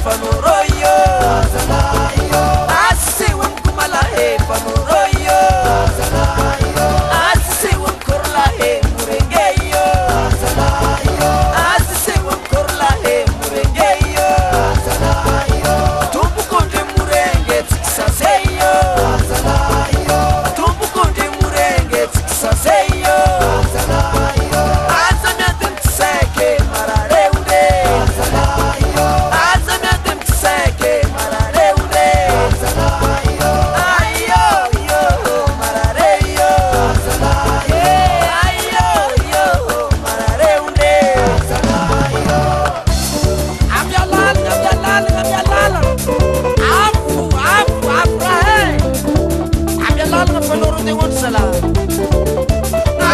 fanoroyo asiwa mkumala he fanoroyo asiwa mkorla he murengeyo asiwa mkorla he murengeyo tumbukonde murenge tikisaseyo tumbukonde murenge tikisaseyo azamyatem tiseke marareunde azamyatem tiseke marareunde ayo yo marareyo ayo yo marareunde amyalal afu rahe amyalal ngafalorunde wonsala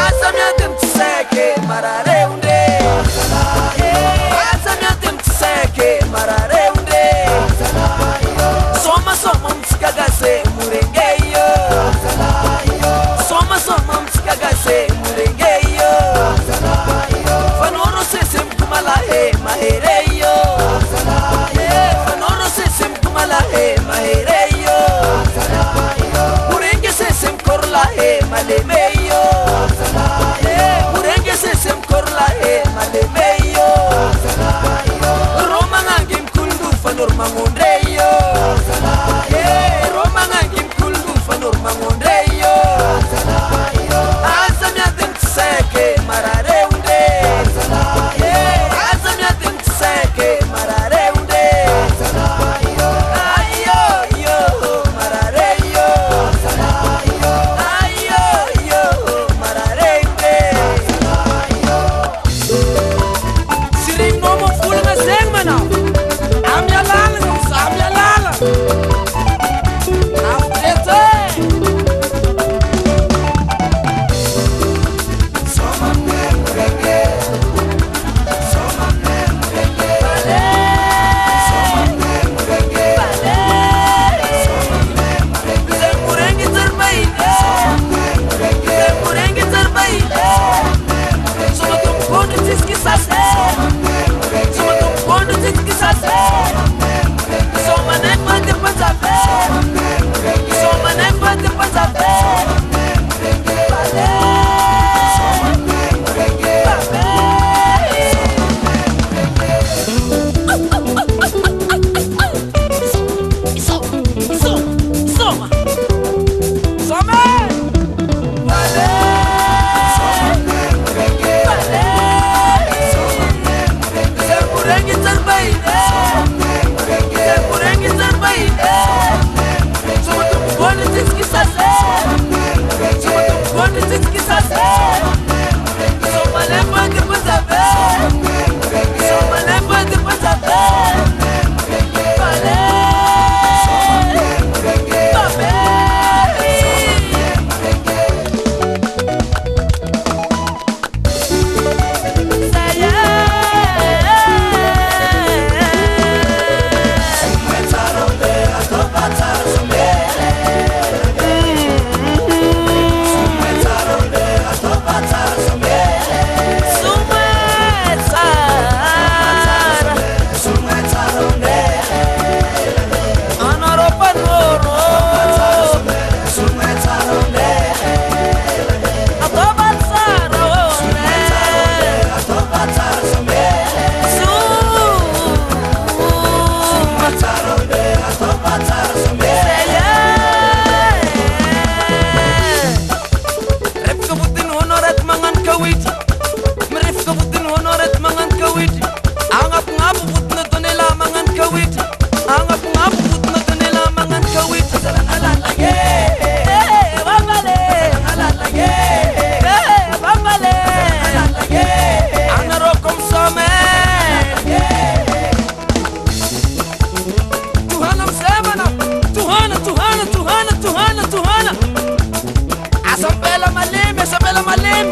azamyatem tiseke marareunde azamyatem tiseke marareunde soma mtsikagase murengeyo soma mtsikagase murengeyo fanoro sese mkumala he mahereyo fanoro sese mkumala he mahereyo murenge sese mkorla he malemeyo murenge sese mkorla he malemeyo roma ngangi mkundu fanor mangondeyo roma ngangi mkundu fanor mangondeyo azamyatem tiseke marareunde azamyatem tiseke marareunde ayo yo marareyo ayo yo marareunde siring nomo fulga sengmana amyalala afrete Sabela maleme